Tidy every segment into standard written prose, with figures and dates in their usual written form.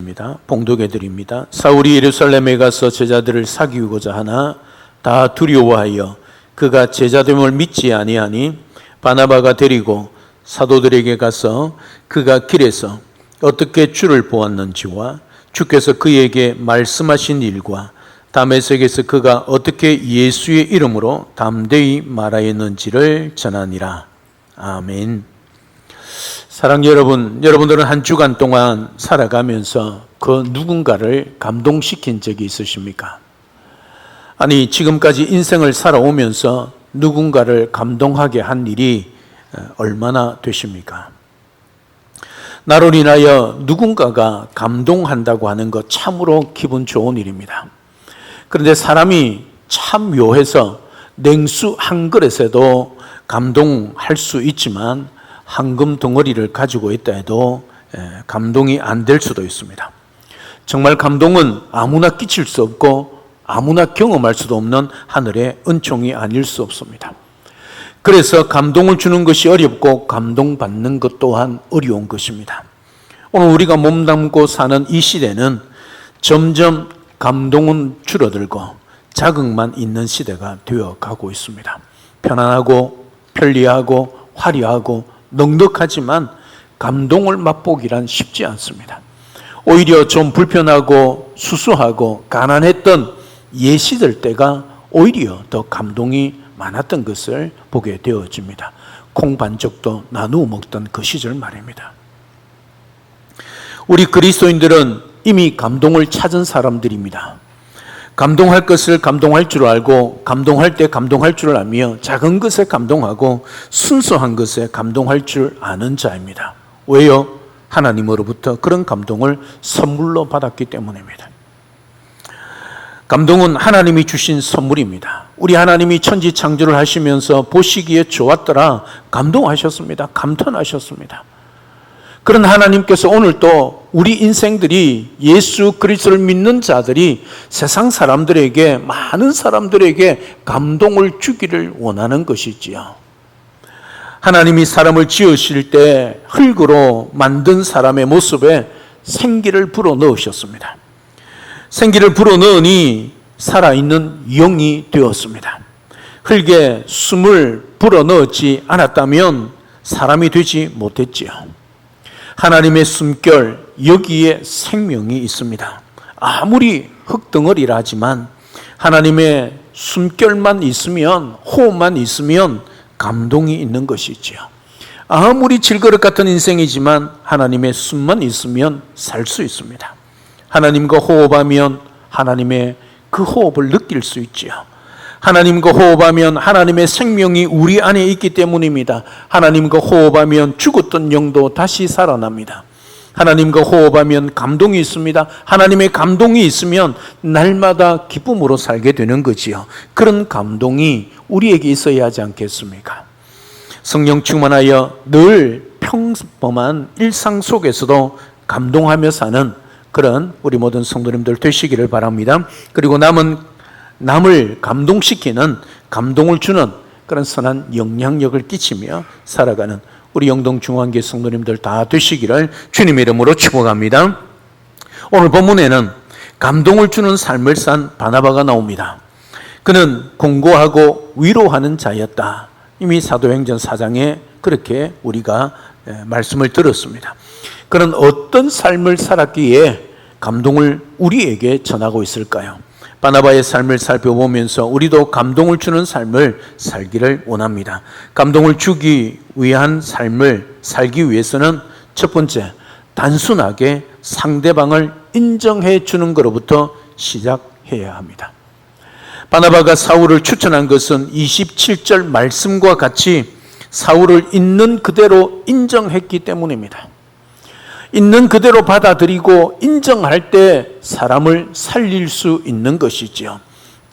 말씀입니다. 봉독해 드립니다. 사울이 예루살렘에 가서 제자들을 사귀고자 하나 다 두려워하여 그가 제자됨을 믿지 아니하니 바나바가 데리고 사도들에게 가서 그가 길에서 어떻게 주를 보았는지와 주께서 그에게 말씀하신 일과 다메섹에서 그가 어떻게 예수의 이름으로 담대히 말하였는지를 전하니라. 아멘. 사랑하는 여러분, 여러분들은 한 주간 동안 살아가면서 그 누군가를 감동시킨 적이 있으십니까? 아니, 지금까지 인생을 살아오면서 누군가를 감동하게 한 일이 얼마나 되십니까? 나로 인하여 누군가가 감동한다고 하는 것 참으로 기분 좋은 일입니다. 그런데 사람이 참 묘해서 냉수 한 그릇에도 감동할 수 있지만 황금 덩어리를 가지고 있다 해도 감동이 안 될 수도 있습니다. 정말 감동은 아무나 끼칠 수 없고 아무나 경험할 수도 없는 하늘의 은총이 아닐 수 없습니다. 그래서 감동을 주는 것이 어렵고 감동받는 것 또한 어려운 것입니다. 오늘 우리가 몸담고 사는 이 시대는 점점 감동은 줄어들고 자극만 있는 시대가 되어가고 있습니다. 편안하고 편리하고 화려하고 넉넉하지만 감동을 맛보기란 쉽지 않습니다. 오히려 좀 불편하고 수수하고 가난했던 예시들 때가 오히려 더 감동이 많았던 것을 보게 되어집니다. 콩 반쪽도 나누어 먹던 그 시절 말입니다. 우리 그리스도인들은 이미 감동을 찾은 사람들입니다. 감동할 것을 감동할 줄 알고 감동할 때 감동할 줄 알며 작은 것에 감동하고 순수한 것에 감동할 줄 아는 자입니다. 왜요? 하나님으로부터 그런 감동을 선물로 받았기 때문입니다. 감동은 하나님이 주신 선물입니다. 우리 하나님이 천지 창조를 하시면서 보시기에 좋았더라 감동하셨습니다. 감탄하셨습니다. 그런 하나님께서 오늘 또 우리 인생들이 예수 그리스도를 믿는 자들이 세상 사람들에게 많은 사람들에게 감동을 주기를 원하는 것이지요. 하나님이 사람을 지으실 때 흙으로 만든 사람의 모습에 생기를 불어넣으셨습니다. 생기를 불어넣으니 살아있는 영이 되었습니다. 흙에 숨을 불어넣지 않았다면 사람이 되지 못했지요. 하나님의 숨결, 여기에 생명이 있습니다. 아무리 흙덩어리라지만 하나님의 숨결만 있으면, 호흡만 있으면 감동이 있는 것이지요. 아무리 질그릇 같은 인생이지만 하나님의 숨만 있으면 살 수 있습니다. 하나님과 호흡하면 하나님의 그 호흡을 느낄 수 있지요. 하나님과 호흡하면 하나님의 생명이 우리 안에 있기 때문입니다. 하나님과 호흡하면 죽었던 영도 다시 살아납니다. 하나님과 호흡하면 감동이 있습니다. 하나님의 감동이 있으면 날마다 기쁨으로 살게 되는 거지요. 그런 감동이 우리에게 있어야 하지 않겠습니까? 성령 충만하여 늘 평범한 일상 속에서도 감동하며 사는 그런 우리 모든 성도님들 되시기를 바랍니다. 그리고 남을 감동시키는, 감동을 주는 그런 선한 영향력을 끼치며 살아가는 우리 영동 중앙교회 성도님들 다 되시기를 주님의 이름으로 축복합니다. 오늘 본문에는 감동을 주는 삶을 산 바나바가 나옵니다. 그는 공고하고 위로하는 자였다. 이미 사도행전 4장에 그렇게 우리가 말씀을 들었습니다. 그는 어떤 삶을 살았기에 감동을 우리에게 전하고 있을까요? 바나바의 삶을 살펴보면서 우리도 감동을 주는 삶을 살기를 원합니다. 감동을 주기 위한 삶을 살기 위해서는 첫 번째, 단순하게 상대방을 인정해 주는 것로부터 시작해야 합니다. 바나바가 사울을 추천한 것은 27절 말씀과 같이 사울을 있는 그대로 인정했기 때문입니다. 있는 그대로 받아들이고 인정할 때 사람을 살릴 수 있는 것이지요.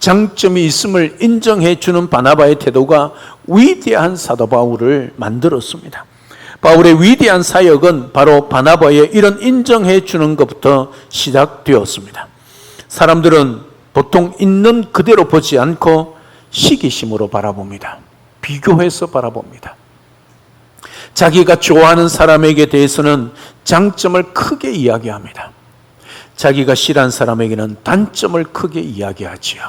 장점이 있음을 인정해 주는 바나바의 태도가 위대한 사도 바울을 만들었습니다. 바울의 위대한 사역은 바로 바나바의 이런 인정해 주는 것부터 시작되었습니다. 사람들은 보통 있는 그대로 보지 않고 시기심으로 바라봅니다. 비교해서 바라봅니다. 자기가 좋아하는 사람에게 대해서는 장점을 크게 이야기합니다. 자기가 싫어하는 사람에게는 단점을 크게 이야기하지요.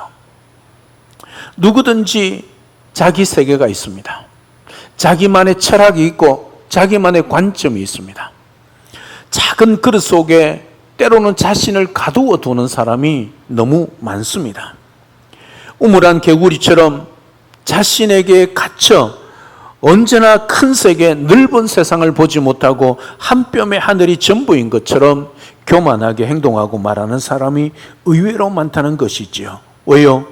누구든지 자기 세계가 있습니다. 자기만의 철학이 있고 자기만의 관점이 있습니다. 작은 그릇 속에 때로는 자신을 가두어 두는 사람이 너무 많습니다. 우물한 개구리처럼 자신에게 갇혀 언제나 큰 세계, 넓은 세상을 보지 못하고 한 뼘의 하늘이 전부인 것처럼 교만하게 행동하고 말하는 사람이 의외로 많다는 것이지요. 왜요?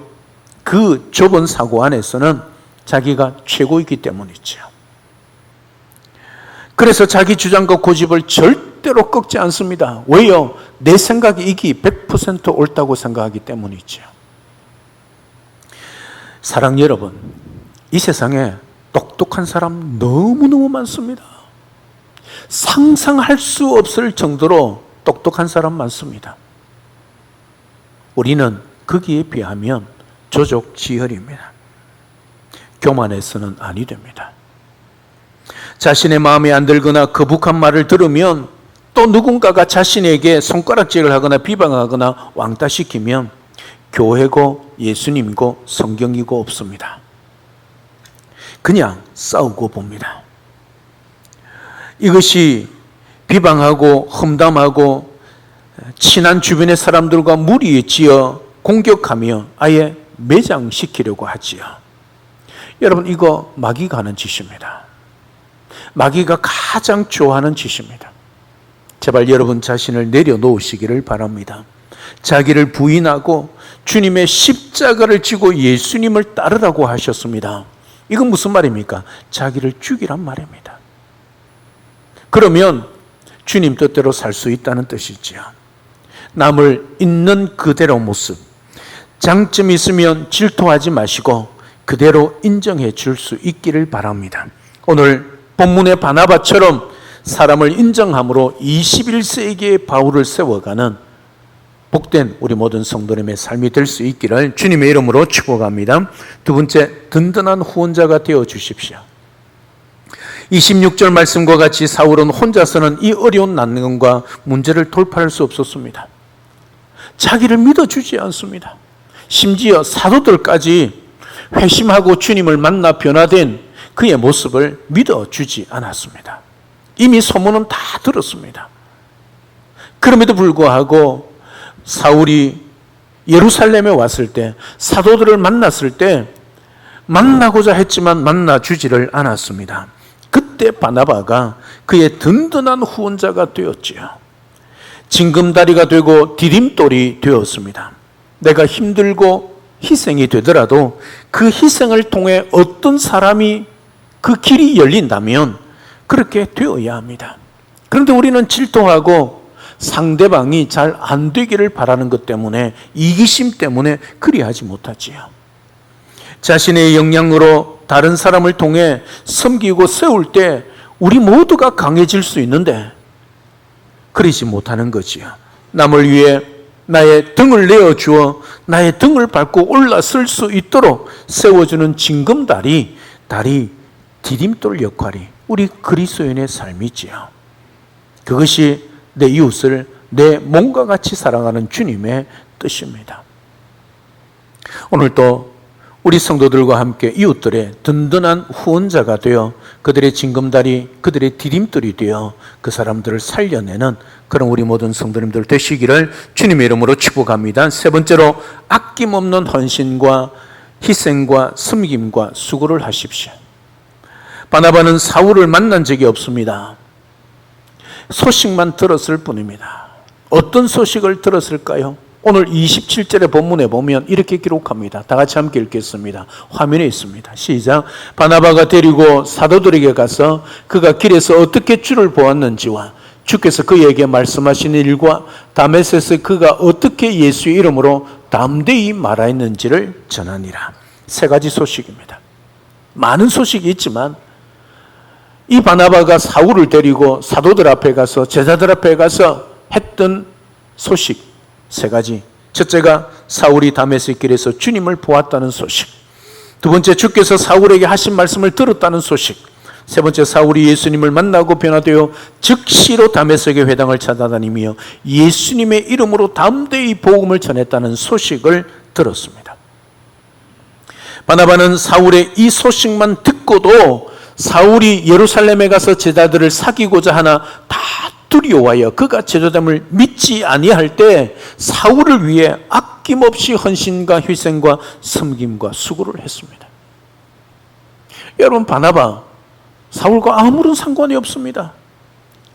그 좁은 사고 안에서는 자기가 최고이기 때문이죠. 그래서 자기 주장과 고집을 절대로 꺾지 않습니다. 왜요? 내 생각이 이기 100% 옳다고 생각하기 때문이죠. 사랑 여러분, 이 세상에 똑똑한 사람 너무너무 많습니다. 상상할 수 없을 정도로 똑똑한 사람 많습니다. 우리는 거기에 비하면 조족지혈입니다. 교만해서는 아니 됩니다. 자신의 마음에 안 들거나 거북한 말을 들으면 또 누군가가 자신에게 손가락질을 하거나 비방하거나 왕따시키면 교회고 예수님이고 성경이고 없습니다. 그냥 싸우고 봅니다. 이것이 비방하고 험담하고 친한 주변의 사람들과 무리에 지어 공격하며 아예 매장시키려고 하지요. 여러분, 이거 마귀가 하는 짓입니다. 마귀가 가장 좋아하는 짓입니다. 제발 여러분 자신을 내려놓으시기를 바랍니다. 자기를 부인하고 주님의 십자가를 지고 예수님을 따르라고 하셨습니다. 이건 무슨 말입니까? 자기를 죽이란 말입니다. 그러면 주님 뜻대로 살 수 있다는 뜻이지요. 남을 있는 그대로 모습, 장점이 있으면 질투하지 마시고 그대로 인정해 줄 수 있기를 바랍니다. 오늘 본문의 바나바처럼 사람을 인정함으로 21세기의 바울을 세워가는 복된 우리 모든 성도님의 삶이 될 수 있기를 주님의 이름으로 축복합니다. 두 번째, 든든한 후원자가 되어 주십시오. 26절 말씀과 같이 사울은 혼자서는 이 어려운 난관과 문제를 돌파할 수 없었습니다. 자기를 믿어주지 않습니다. 심지어 사도들까지 회심하고 주님을 만나 변화된 그의 모습을 믿어주지 않았습니다. 이미 소문은 다 들었습니다. 그럼에도 불구하고 사울이 예루살렘에 왔을 때, 사도들을 만났을 때 만나고자 했지만 만나주지를 않았습니다. 그때 바나바가 그의 든든한 후원자가 되었지요. 징검다리가 되고 디딤돌이 되었습니다. 내가 힘들고 희생이 되더라도 그 희생을 통해 어떤 사람이 그 길이 열린다면 그렇게 되어야 합니다. 그런데 우리는 질투하고 상대방이 잘 안 되기를 바라는 것 때문에, 이기심 때문에 그리하지 못하지요. 자신의 역량으로 다른 사람을 통해 섬기고 세울 때 우리 모두가 강해질 수 있는데 그러지 못하는 거지요. 남을 위해 나의 등을 내어주어 나의 등을 밟고 올라설 수 있도록 세워주는 징검다리, 다리, 디딤돌 역할이 우리 그리스도인의 삶이지요. 그것이 내 이웃을 내 몸과 같이 사랑하는 주님의 뜻입니다. 오늘도 우리 성도들과 함께 이웃들의 든든한 후원자가 되어 그들의 징검다리, 그들의 디딤돌이 되어 그 사람들을 살려내는 그런 우리 모든 성도님들 되시기를 주님의 이름으로 축복합니다. 세 번째로, 아낌없는 헌신과 희생과 섬김과 수고를 하십시오. 바나바는 사울을 만난 적이 없습니다. 소식만 들었을 뿐입니다. 어떤 소식을 들었을까요? 오늘 27절의 본문에 보면 이렇게 기록합니다. 다 같이 함께 읽겠습니다. 화면에 있습니다. 시작. 바나바가 데리고 사도들에게 가서 그가 길에서 어떻게 주를 보았는지와 주께서 그에게 말씀하신 일과 다메섹에서 그가 어떻게 예수의 이름으로 담대히 말하였는지를 전하니라. 세 가지 소식입니다. 많은 소식이 있지만 이 바나바가 사울을 데리고 사도들 앞에 가서, 제자들 앞에 가서 했던 소식 세 가지. 첫째가 사울이 다메섹 길에서 주님을 보았다는 소식. 두 번째, 주께서 사울에게 하신 말씀을 들었다는 소식. 세 번째, 사울이 예수님을 만나고 변화되어 즉시로 다메섹의 회당을 찾아다니며 예수님의 이름으로 담대히 복음을 전했다는 소식을 들었습니다. 바나바는 사울의 이 소식만 듣고도 사울이 예루살렘에 가서 제자들을 사귀고자 하나 다 두려워하여 그가 제자됨을 믿지 아니할 때 사울을 위해 아낌없이 헌신과 희생과 섬김과 수고를 했습니다. 여러분, 바나바 사울과 아무런 상관이 없습니다.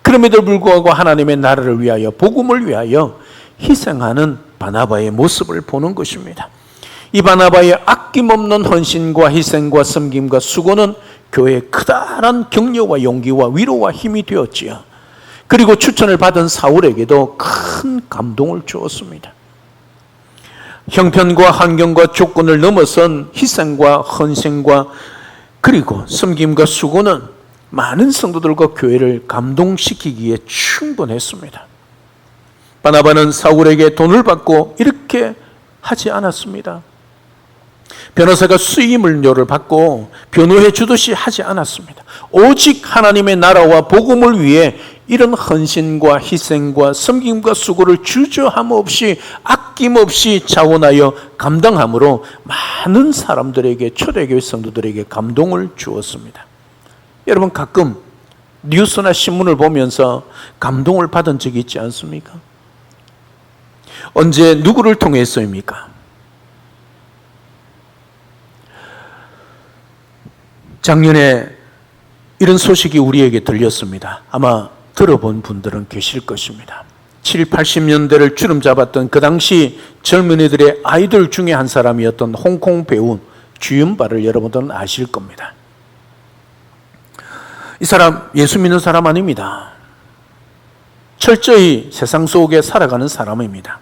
그럼에도 불구하고 하나님의 나라를 위하여, 복음을 위하여 희생하는 바나바의 모습을 보는 것입니다. 이 바나바의 아낌없는 헌신과 희생과 섬김과 수고는 교회의 크다란 격려와 용기와 위로와 힘이 되었지요. 그리고 추천을 받은 사울에게도 큰 감동을 주었습니다. 형편과 환경과 조건을 넘어선 희생과 헌신과 그리고 섬김과 수고는 많은 성도들과 교회를 감동시키기에 충분했습니다. 바나바는 사울에게 돈을 받고 이렇게 하지 않았습니다. 변호사가 수임료를 받고 변호해 주듯이 하지 않았습니다. 오직 하나님의 나라와 복음을 위해 이런 헌신과 희생과 섬김과 수고를 주저함 없이 아낌없이 자원하여 감당함으로 많은 사람들에게, 초대교회 성도들에게 감동을 주었습니다. 여러분, 가끔 뉴스나 신문을 보면서 감동을 받은 적이 있지 않습니까? 언제 누구를 통해서입니까? 작년에 이런 소식이 우리에게 들렸습니다. 아마 들어본 분들은 계실 것입니다. 70, 80년대를 주름 잡았던 그 당시 젊은이들의 아이돌 중에 한 사람이었던 홍콩 배우 주윤발을 여러분들은 아실 겁니다. 이 사람 예수 믿는 사람 아닙니다. 철저히 세상 속에 살아가는 사람입니다.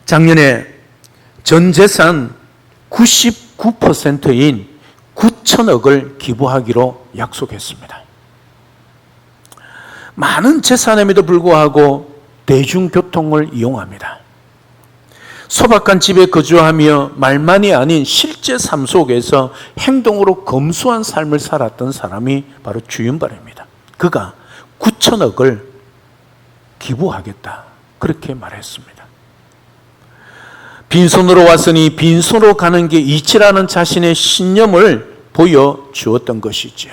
작년에 전 재산 99%인 9천억을 기부하기로 약속했습니다. 많은 재산임에도 불구하고 대중교통을 이용합니다. 소박한 집에 거주하며 말만이 아닌 실제 삶 속에서 행동으로 검소한 삶을 살았던 사람이 바로 주윤발입니다. 그가 9천억을 기부하겠다, 그렇게 말했습니다. 빈손으로 왔으니 빈손으로 가는 게 이치라는 자신의 신념을 보여주었던 것이죠.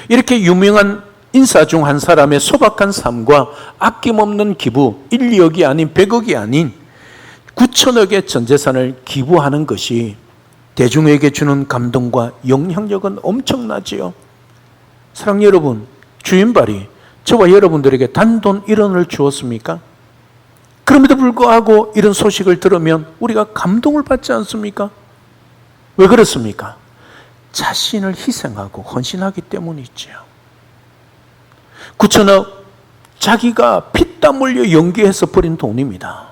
이렇게 유명한 인사 중 한 사람의 소박한 삶과 아낌없는 기부, 1, 2억이 아닌 100억이 아닌 9천억의 전 재산을 기부하는 것이 대중에게 주는 감동과 영향력은 엄청나지요. 사랑하는 여러분, 주윤발이 저와 여러분들에게 단돈 1원을 주었습니까? 그럼에도 불구하고 이런 소식을 들으면 우리가 감동을 받지 않습니까? 왜 그렇습니까? 자신을 희생하고 헌신하기 때문이지요. 9천억, 자기가 피땀 흘려 연기해서 버린 돈입니다.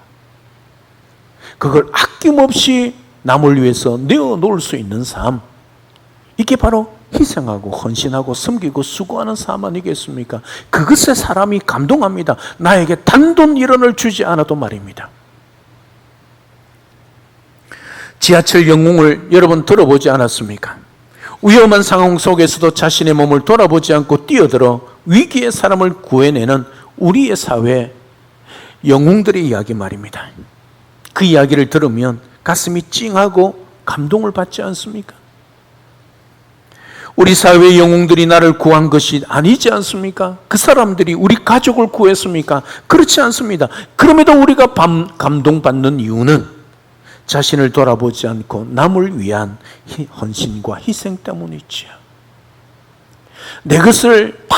그걸 아낌없이 남을 위해서 내어놓을 수 있는 삶, 이게 바로 희생하고 헌신하고 섬기고 수고하는 삶 아니겠습니까? 그것에 사람이 감동합니다. 나에게 단돈 1원을 주지 않아도 말입니다. 지하철 영웅을 여러분 들어보지 않았습니까? 위험한 상황 속에서도 자신의 몸을 돌아보지 않고 뛰어들어 위기의 사람을 구해내는 우리의 사회 영웅들의 이야기 말입니다. 그 이야기를 들으면 가슴이 찡하고 감동을 받지 않습니까? 우리 사회의 영웅들이 나를 구한 것이 아니지 않습니까? 그 사람들이 우리 가족을 구했습니까? 그렇지 않습니다. 그럼에도 우리가 감동받는 이유는 자신을 돌아보지 않고 남을 위한 헌신과 희생 때문이지요. 내 것을 다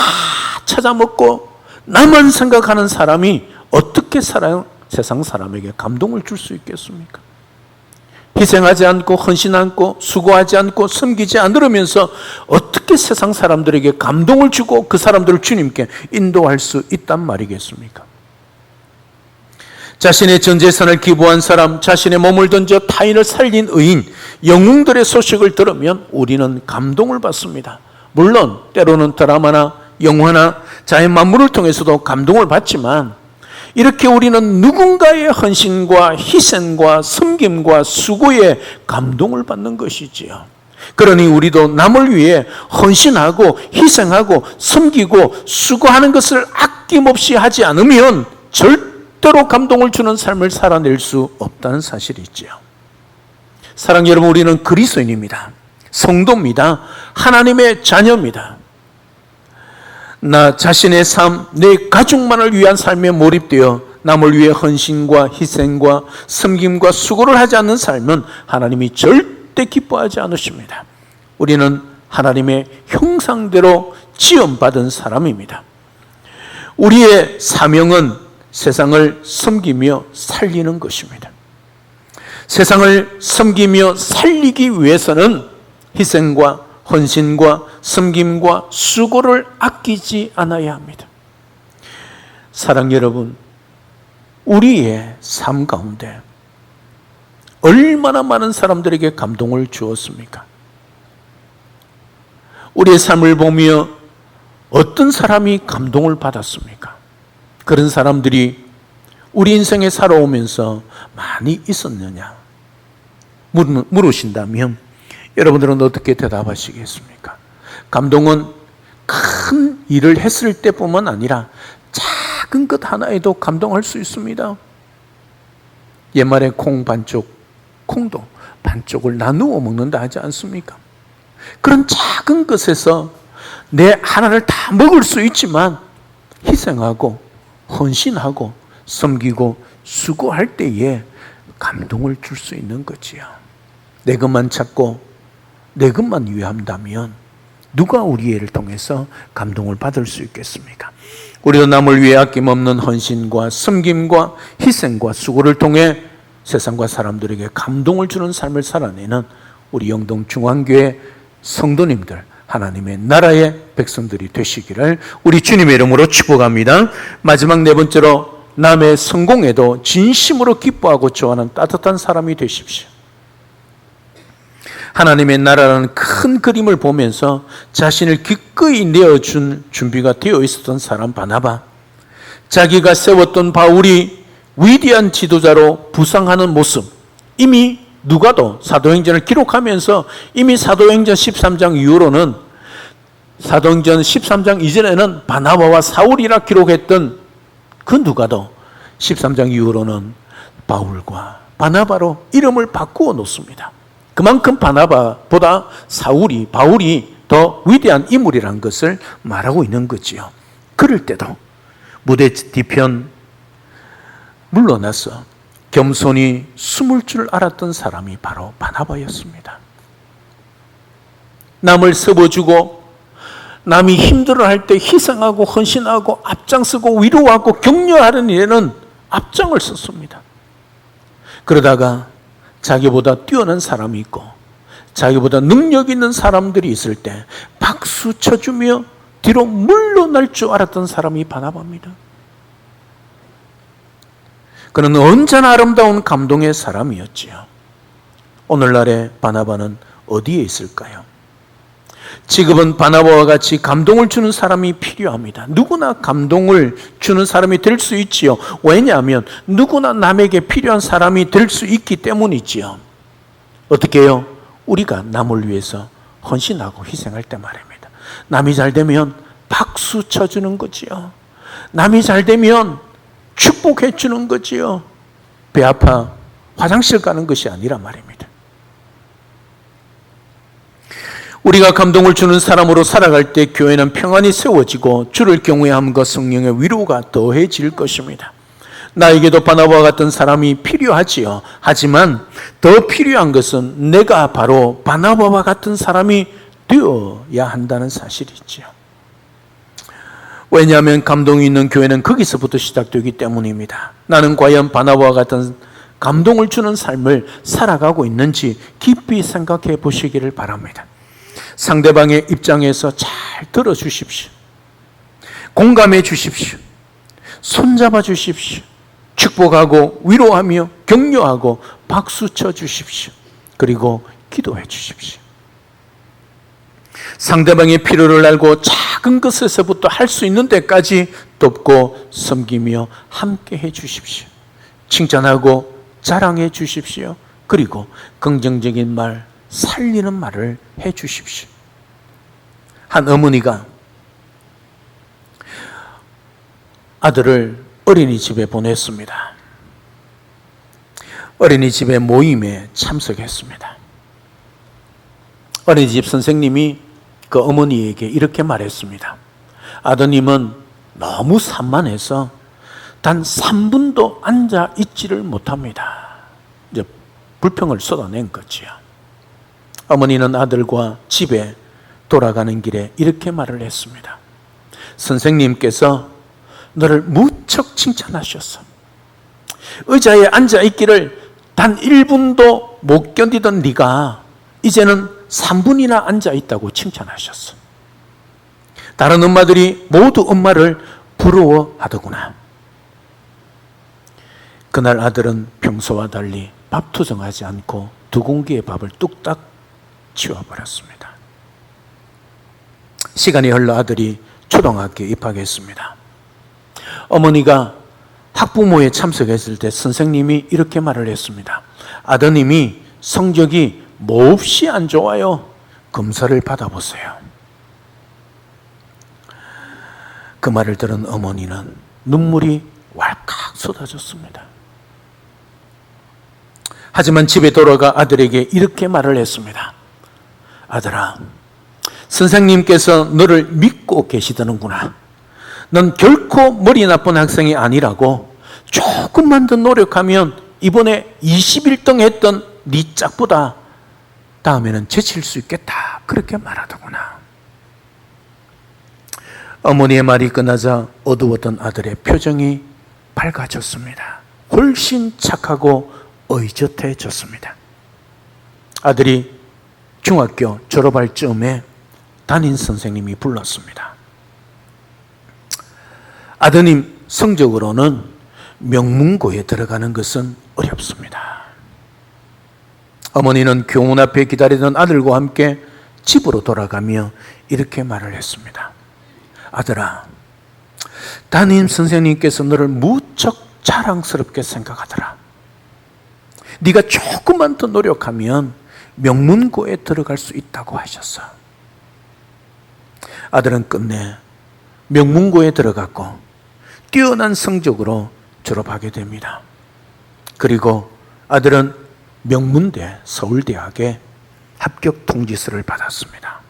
찾아먹고 나만 생각하는 사람이 어떻게 세상 사람에게 감동을 줄 수 있겠습니까? 희생하지 않고 헌신 않고 수고하지 않고 섬기지 않으면서 어떻게 세상 사람들에게 감동을 주고 그 사람들을 주님께 인도할 수 있단 말이겠습니까? 자신의 전 재산을 기부한 사람, 자신의 몸을 던져 타인을 살린 의인, 영웅들의 소식을 들으면 우리는 감동을 받습니다. 물론 때로는 드라마나 영화나 자연 만물을 통해서도 감동을 받지만 이렇게 우리는 누군가의 헌신과 희생과 섬김과 수고에 감동을 받는 것이지요. 그러니 우리도 남을 위해 헌신하고 희생하고 섬기고 수고하는 것을 아낌없이 하지 않으면 절대로 감동을 주는 삶을 살아낼 수 없다는 사실이 있죠. 사랑하는 여러분, 우리는 그리스도인입니다. 성도입니다. 하나님의 자녀입니다. 나 자신의 삶, 내 가족만을 위한 삶에 몰입되어 남을 위해 헌신과 희생과 섬김과 수고를 하지 않는 삶은 하나님이 절대 기뻐하지 않으십니다. 우리는 하나님의 형상대로 지음받은 사람입니다. 우리의 사명은 세상을 섬기며 살리는 것입니다. 세상을 섬기며 살리기 위해서는 희생과 헌신과 섬김과 수고를 아끼지 않아야 합니다. 사랑 여러분, 우리의 삶 가운데 얼마나 많은 사람들에게 감동을 주었습니까? 우리의 삶을 보며 어떤 사람이 감동을 받았습니까? 그런 사람들이 우리 인생에 살아오면서 많이 있었느냐 물으신다면 여러분들은 어떻게 대답하시겠습니까? 감동은 큰 일을 했을 때뿐만 아니라 작은 것 하나에도 감동할 수 있습니다. 옛말에 콩 반쪽, 콩도 반쪽을 나누어 먹는다 하지 않습니까? 그런 작은 것에서 내 하나를 다 먹을 수 있지만 희생하고 헌신하고 섬기고 수고할 때에 감동을 줄 수 있는 거지요. 내 것만 찾고 내 것만 위한다면 누가 우리 애를 통해서 감동을 받을 수 있겠습니까? 우리도 남을 위해 아낌없는 헌신과 섬김과 희생과 수고를 통해 세상과 사람들에게 감동을 주는 삶을 살아내는 우리 영동 중앙교회 성도님들, 하나님의 나라의 백성들이 되시기를 우리 주님의 이름으로 축복합니다. 마지막 네 번째로, 남의 성공에도 진심으로 기뻐하고 좋아하는 따뜻한 사람이 되십시오. 하나님의 나라라는 큰 그림을 보면서 자신을 기꺼이 내어준 준비가 되어 있었던 사람 바나바, 자기가 세웠던 바울이 위대한 지도자로 부상하는 모습, 이미 누가도 사도행전을 기록하면서 이미 사도행전 13장 이후로는, 사도행전 13장 이전에는 바나바와 사울이라 기록했던 그 누가도 13장 이후로는 바울과 바나바로 이름을 바꾸어 놓습니다. 그만큼 바나바보다 바울이 더 위대한 인물이라는 것을 말하고 있는 거지요. 그럴 때도 무대 뒤편 물러나서 겸손히 숨을 줄 알았던 사람이 바로 바나바였습니다. 남을 세워주고 남이 힘들어할 때 희생하고 헌신하고 앞장서고 위로하고 격려하는 일에는 앞장을 섰습니다. 그러다가 자기보다 뛰어난 사람이 있고 자기보다 능력 있는 사람들이 있을 때 박수 쳐주며 뒤로 물러날 줄 알았던 사람이 바나바입니다. 그는 언제나 아름다운 감동의 사람이었지요. 오늘날의 바나바는 어디에 있을까요? 지금은 바나바와 같이 감동을 주는 사람이 필요합니다. 누구나 감동을 주는 사람이 될 수 있지요. 왜냐하면 누구나 남에게 필요한 사람이 될 수 있기 때문이지요. 어떻게 해요? 우리가 남을 위해서 헌신하고 희생할 때 말입니다. 남이 잘 되면 박수 쳐주는 거지요. 남이 잘 되면 축복해 주는 거지요. 배 아파 화장실 가는 것이 아니라 말입니다. 우리가 감동을 주는 사람으로 살아갈 때 교회는 평안이 세워지고 주를 경외함과 성령의 위로가 더해질 것입니다. 나에게도 바나바와 같은 사람이 필요하지요. 하지만 더 필요한 것은 내가 바로 바나바와 같은 사람이 되어야 한다는 사실이 있죠. 왜냐하면 감동이 있는 교회는 거기서부터 시작되기 때문입니다. 나는 과연 바나바와 같은 감동을 주는 삶을 살아가고 있는지 깊이 생각해 보시기를 바랍니다. 상대방의 입장에서 잘 들어주십시오. 공감해 주십시오. 손잡아 주십시오. 축복하고 위로하며 격려하고 박수 쳐 주십시오. 그리고 기도해 주십시오. 상대방의 필요를 알고 작은 것에서부터 할 수 있는 데까지 돕고 섬기며 함께 해 주십시오. 칭찬하고 자랑해 주십시오. 그리고 긍정적인 말, 살리는 말을 해 주십시오. 한 어머니가 아들을 어린이집에 보냈습니다. 어린이집의 모임에 참석했습니다. 어린이집 선생님이 그 어머니에게 이렇게 말했습니다. 아드님은 너무 산만해서 단 3분도 앉아 있지를 못합니다. 이제 불평을 쏟아낸 거지요. 어머니는 아들과 집에 돌아가는 길에 이렇게 말을 했습니다. 선생님께서 너를 무척 칭찬하셨어. 의자에 앉아 있기를 단 1분도 못 견디던 네가 이제는 3분이나 앉아 있다고 칭찬하셨어. 다른 엄마들이 모두 엄마를 부러워하더구나. 그날 아들은 평소와 달리 밥 투정하지 않고 2공기의 밥을 뚝딱 치워버렸습니다. 시간이 흘러 아들이 초등학교에 입학했습니다. 어머니가 학부모에 참석했을 때 선생님이 이렇게 말을 했습니다. 아드님이 성적이 몹시 안 좋아요. 검사를 받아보세요. 그 말을 들은 어머니는 눈물이 왈칵 쏟아졌습니다. 하지만 집에 돌아가 아들에게 이렇게 말을 했습니다. 아들아, 선생님께서 너를 믿고 계시더는구나. 넌 결코 머리 나쁜 학생이 아니라고. 조금만 더 노력하면 이번에 21등 했던 네 짝보다 다음에는 제칠 수 있겠다. 그렇게 말하더구나. 어머니의 말이 끝나자 어두웠던 아들의 표정이 밝아졌습니다. 훨씬 착하고 의젓해졌습니다. 아들이 중학교 졸업할 즈음에 담임 선생님이 불렀습니다. 아드님 성적으로는 명문고에 들어가는 것은 어렵습니다. 어머니는 교문 앞에 기다리던 아들과 함께 집으로 돌아가며 이렇게 말을 했습니다. 아들아, 담임 선생님께서 너를 무척 자랑스럽게 생각하더라. 네가 조금만 더 노력하면 명문고에 들어갈 수 있다고 하셨어. 아들은 끝내 명문고에 들어갔고 뛰어난 성적으로 졸업하게 됩니다. 그리고 아들은 명문대 서울대학에 합격 통지서를 받았습니다.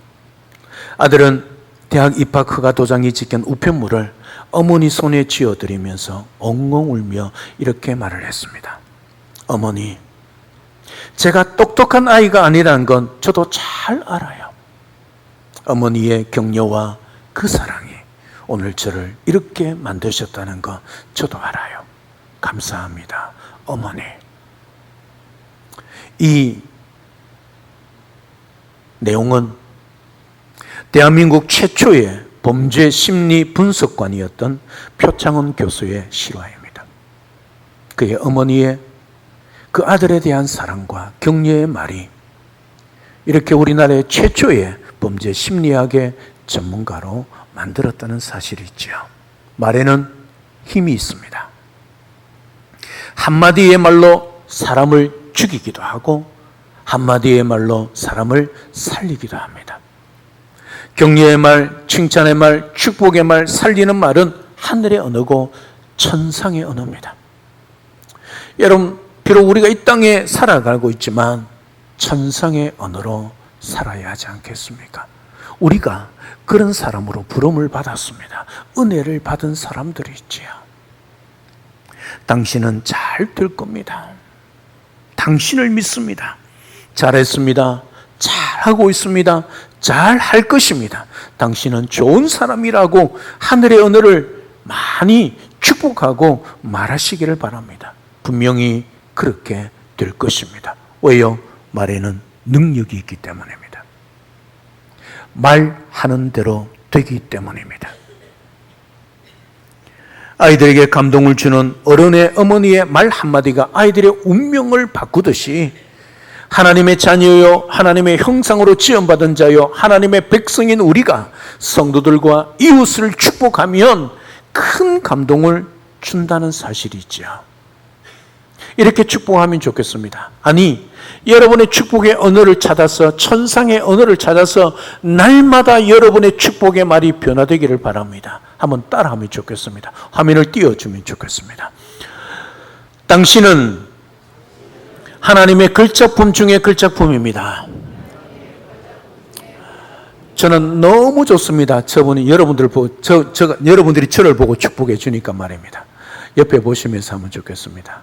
아들은 대학 입학 허가 도장이 찍힌 우편물을 어머니 손에 쥐어드리면서 엉엉 울며 이렇게 말을 했습니다. 어머니, 제가 똑똑한 아이가 아니라는 건 저도 잘 알아요. 어머니의 격려와 그 사랑이 오늘 저를 이렇게 만드셨다는 거 저도 알아요. 감사합니다, 어머니. 이 내용은 대한민국 최초의 범죄 심리 분석관이었던 표창원 교수의 실화입니다. 그의 어머니의 그 아들에 대한 사랑과 격려의 말이 이렇게 우리나라의 최초의 범죄 심리학의 전문가로 만들었다는 사실이 있죠. 말에는 힘이 있습니다. 한마디의 말로 사람을 죽이기도 하고 한마디의 말로 사람을 살리기도 합니다. 격려의 말, 칭찬의 말, 축복의 말, 살리는 말은 하늘의 언어고 천상의 언어입니다. 여러분, 비록 우리가 이 땅에 살아가고 있지만 천상의 언어로 살아야 하지 않겠습니까? 우리가 그런 사람으로 부름을 받았습니다. 은혜를 받은 사람들이 있지요. 당신은 잘 될 겁니다. 당신을 믿습니다. 잘했습니다. 잘하고 있습니다. 잘 할 것입니다. 당신은 좋은 사람이라고 하늘의 언어를 많이 축복하고 말하시기를 바랍니다. 분명히 그렇게 될 것입니다. 왜요? 말에는 능력이 있기 때문입니다. 말하는 대로 되기 때문입니다. 아이들에게 감동을 주는 어른의 어머니의 말 한마디가 아이들의 운명을 바꾸듯이 하나님의 자녀요, 하나님의 형상으로 지음받은 자요, 하나님의 백성인 우리가 성도들과 이웃을 축복하면 큰 감동을 준다는 사실이 있죠. 이렇게 축복하면 좋겠습니다. 아니, 여러분의 축복의 언어를 찾아서, 천상의 언어를 찾아서 날마다 여러분의 축복의 말이 변화되기를 바랍니다. 한번 따라하면 좋겠습니다. 화면을 띄워주면 좋겠습니다. 당신은 하나님의 글작품 중에 글작품입니다. 저는 너무 좋습니다. 저분이 여러분들을 보고, 여러분들이 저를 보고 축복해 주니까 말입니다. 옆에 보시면서 하면 좋겠습니다.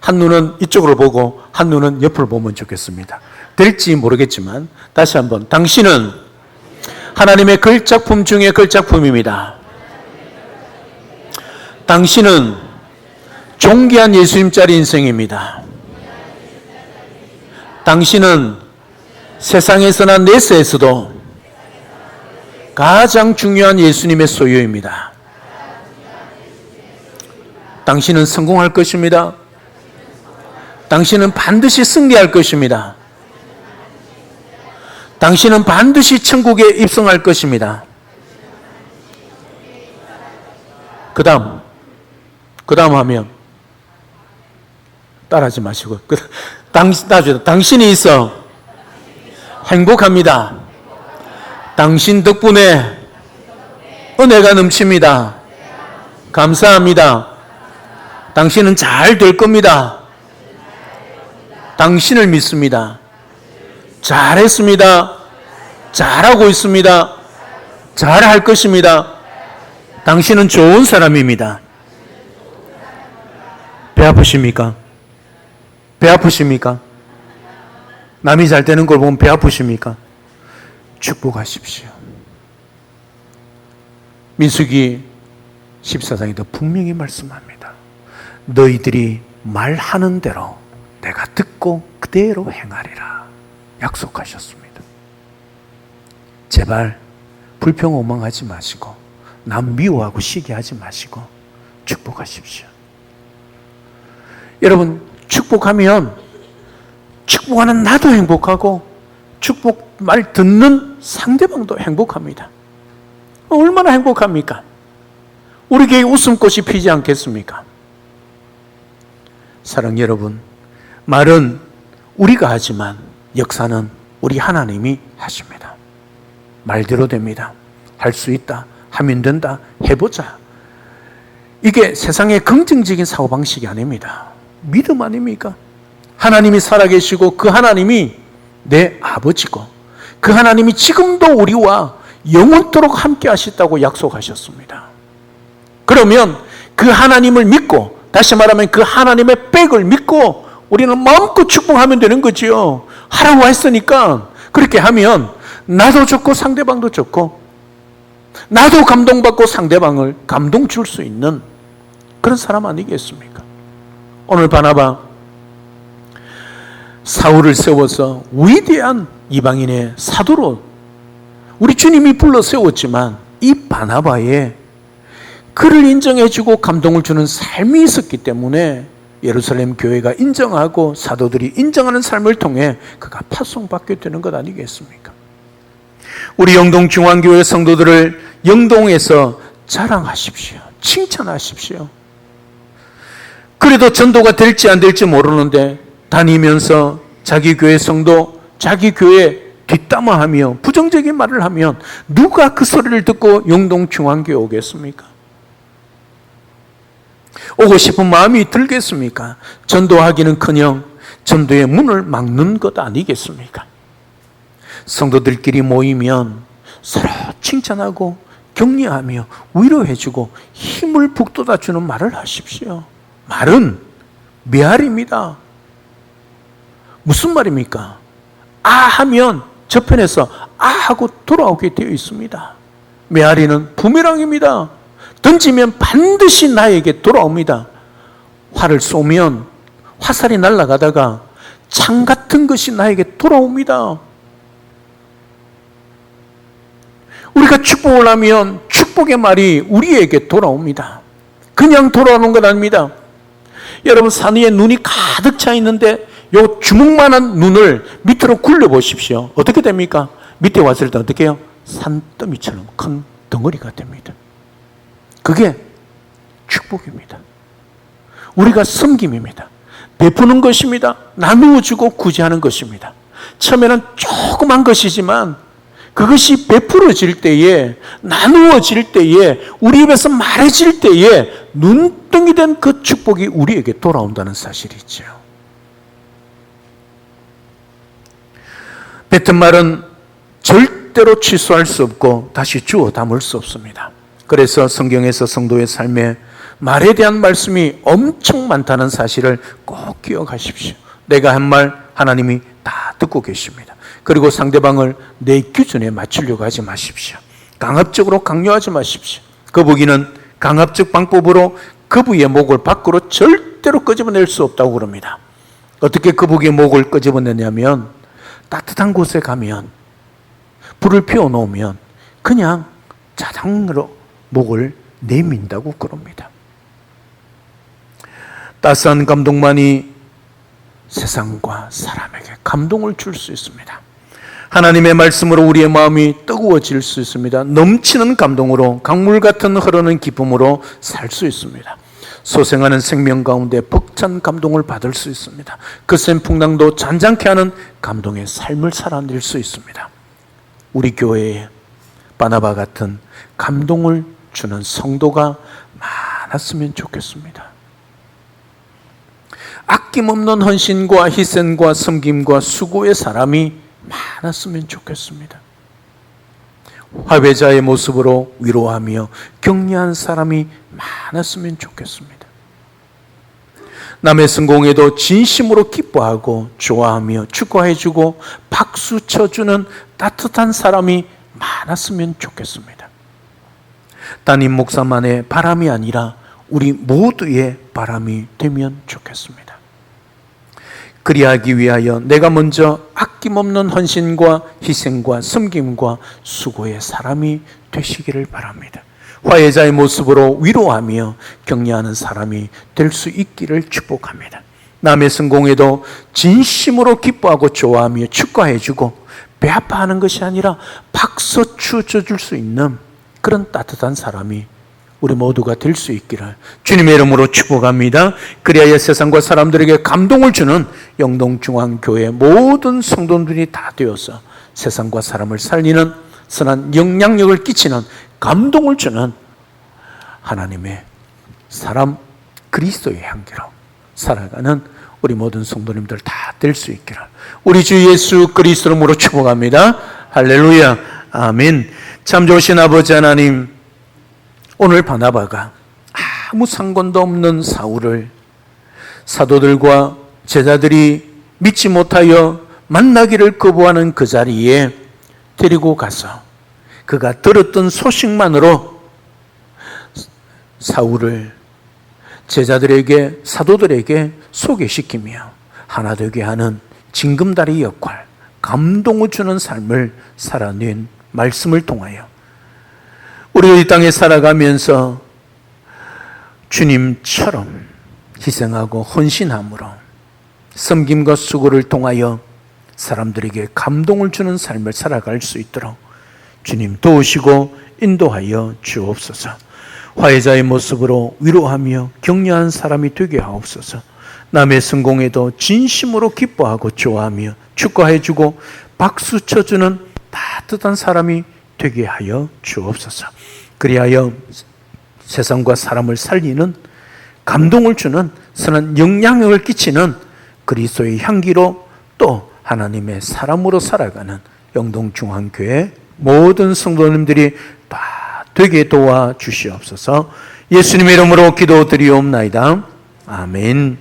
한 눈은 이쪽으로 보고 한 눈은 옆을 보면 좋겠습니다. 될지 모르겠지만 다시 한번, 당신은 하나님의 글작품 중에 글작품입니다. 당신은 존귀한 예수님짜리 인생입니다. 당신은 세상에서나 내세에서도 가장 중요한 예수님의 소유입니다. 당신은 성공할 것입니다. 당신은 반드시 승리할 것입니다. 당신은 반드시 천국에 입성할 것입니다. 그 다음 하면 따라하지 마시고, 당신이 있어 행복합니다. 당신 덕분에 은혜가 넘칩니다. 감사합니다. 당신은 잘 될 겁니다. 당신을 믿습니다. 잘했습니다. 잘하고 있습니다. 잘할 것입니다. 당신은 좋은 사람입니다. 배 아프십니까? 배 아프십니까? 남이 잘 되는 걸 보면 배 아프십니까? 축복하십시오. 민수기 14장에도 분명히 말씀합니다. 너희들이 말하는 대로 내가 듣고 그대로 행하리라 약속하셨습니다. 제발 불평오망하지 마시고 남 미워하고 시기하지 마시고 축복하십시오. 여러분, 축복하면 축복하는 나도 행복하고 축복 말 듣는 상대방도 행복합니다. 얼마나 행복합니까? 우리 교회에 웃음꽃이 피지 않겠습니까? 사랑 여러분, 말은 우리가 하지만 역사는 우리 하나님이 하십니다. 말대로 됩니다. 할 수 있다, 하면 된다, 해보자. 이게 세상의 긍정적인 사고방식이 아닙니다. 믿음 아닙니까? 하나님이 살아계시고 그 하나님이 내 아버지고 그 하나님이 지금도 우리와 영원토록 함께 하시다고 약속하셨습니다. 그러면 그 하나님을 믿고, 다시 말하면 그 하나님의 백을 믿고 우리는 마음껏 축복하면 되는 거지요. 하라고 했으니까 그렇게 하면 나도 좋고 상대방도 좋고, 나도 감동받고 상대방을 감동 줄 수 있는 그런 사람 아니겠습니까? 오늘 바나바 사울을 세워서 위대한 이방인의 사도로 우리 주님이 불러 세웠지만, 이 바나바에 그를 인정해주고 감동을 주는 삶이 있었기 때문에 예루살렘 교회가 인정하고 사도들이 인정하는 삶을 통해 그가 파송받게 되는 것 아니겠습니까? 우리 영동중앙교회 성도들을 영동에서 자랑하십시오. 칭찬하십시오. 그래도 전도가 될지 안 될지 모르는데 다니면서 자기 교회 성도, 자기 교회 뒷담화하며 부정적인 말을 하면 누가 그 소리를 듣고 영동중앙교회 오겠습니까? 오고 싶은 마음이 들겠습니까? 전도하기는커녕 전도의 문을 막는 것 아니겠습니까? 성도들끼리 모이면 서로 칭찬하고 격려하며 위로해주고 힘을 북돋아주는 말을 하십시오. 말은 메아리입니다. 무슨 말입니까? 아 하면 저편에서 아 하고 돌아오게 되어 있습니다. 메아리는 부메랑입니다. 던지면 반드시 나에게 돌아옵니다. 활을 쏘면 화살이 날아가다가 창 같은 것이 나에게 돌아옵니다. 우리가 축복을 하면 축복의 말이 우리에게 돌아옵니다. 그냥 돌아오는 것 아닙니다. 여러분, 산 위에 눈이 가득 차 있는데 요 주먹만한 눈을 밑으로 굴려보십시오. 어떻게 됩니까? 밑에 왔을 때 어떻게 해요? 산더미처럼 큰 덩어리가 됩니다. 그게 축복입니다. 우리가 섬김입니다. 베푸는 것입니다. 나누어 주고 구제하는 것입니다. 처음에는 조그만 것이지만 그것이 베풀어질 때에, 나누어질 때에, 우리 입에서 말해질 때에 눈덩이 된 그 축복이 우리에게 돌아온다는 사실이죠. 뱉은 말은 절대로 취소할 수 없고 다시 주워 담을 수 없습니다. 그래서 성경에서 성도의 삶에 말에 대한 말씀이 엄청 많다는 사실을 꼭 기억하십시오. 내가 한 말 하나님이 다 듣고 계십니다. 그리고 상대방을 내 기준에 맞추려고 하지 마십시오. 강압적으로 강요하지 마십시오. 거북이는 강압적 방법으로 거북이의 목을 밖으로 절대로 끄집어낼 수 없다고 그럽니다. 어떻게 거북이의 목을 끄집어내냐면 따뜻한 곳에 가면 불을 피워놓으면 그냥 자동으로 목을 내민다고 그럽니다. 따스한 감동만이 세상과 사람에게 감동을 줄 수 있습니다. 하나님의 말씀으로 우리의 마음이 뜨거워질 수 있습니다. 넘치는 감동으로, 강물 같은 흐르는 기쁨으로 살 수 있습니다. 소생하는 생명 가운데 벅찬 감동을 받을 수 있습니다. 거센 풍랑도 잔잔케 하는 감동의 삶을 살아낼 수 있습니다. 우리 교회에 바나바 같은 감동을 주는 성도가 많았으면 좋겠습니다. 아낌없는 헌신과 희생과 섬김과 수고의 사람이 많았으면 좋겠습니다. 화배자의 모습으로 위로하며 격려한 사람이 많았으면 좋겠습니다. 남의 성공에도 진심으로 기뻐하고 좋아하며 축하해주고 박수 쳐주는 따뜻한 사람이 많았으면 좋겠습니다. 담임 목사만의 바람이 아니라 우리 모두의 바람이 되면 좋겠습니다. 그리하기 위하여 내가 먼저 아낌없는 헌신과 희생과 섬김과 수고의 사람이 되시기를 바랍니다. 화해자의 모습으로 위로하며 격려하는 사람이 될 수 있기를 축복합니다. 남의 성공에도 진심으로 기뻐하고 좋아하며 축하해주고 배아파하는 것이 아니라 박수 쳐줄 수 있는 그런 따뜻한 사람이 우리 모두가 될 수 있기를 주님의 이름으로 축복합니다. 그리하여 세상과 사람들에게 감동을 주는 영동중앙교회 모든 성도들이 다 되어서 세상과 사람을 살리는 선한 영향력을 끼치는 감동을 주는 하나님의 사람 그리스도의 향기로 살아가는 우리 모든 성도님들 다 될 수 있기를 우리 주 예수 그리스도 이름으로 축복합니다. 할렐루야, 아멘. 참 좋으신 아버지 하나님, 오늘 바나바가 아무 상관도 없는 사울을 사도들과 제자들이 믿지 못하여 만나기를 거부하는 그 자리에 데리고 가서 그가 들었던 소식만으로 사울을 제자들에게, 사도들에게 소개시키며 하나 되게 하는 징검다리 역할, 감동을 주는 삶을 살아낸 말씀을 통하여 우리 이 땅에 살아가면서 주님처럼 희생하고 헌신함으로 섬김과 수고를 통하여 사람들에게 감동을 주는 삶을 살아갈 수 있도록 주님 도우시고 인도하여 주옵소서. 화해자의 모습으로 위로하며 격려한 사람이 되게 하옵소서. 남의 성공에도 진심으로 기뻐하고 좋아하며 축하해주고 박수 쳐주는 따뜻한 사람이 되게 하여 주옵소서. 그리하여 세상과 사람을 살리는 감동을 주는 선한 영향력을 끼치는 그리스도의 향기로 또 하나님의 사람으로 살아가는 영동중앙교회 모든 성도님들이 다 되게 도와주시옵소서. 예수님의 이름으로 기도드리옵나이다. 아멘.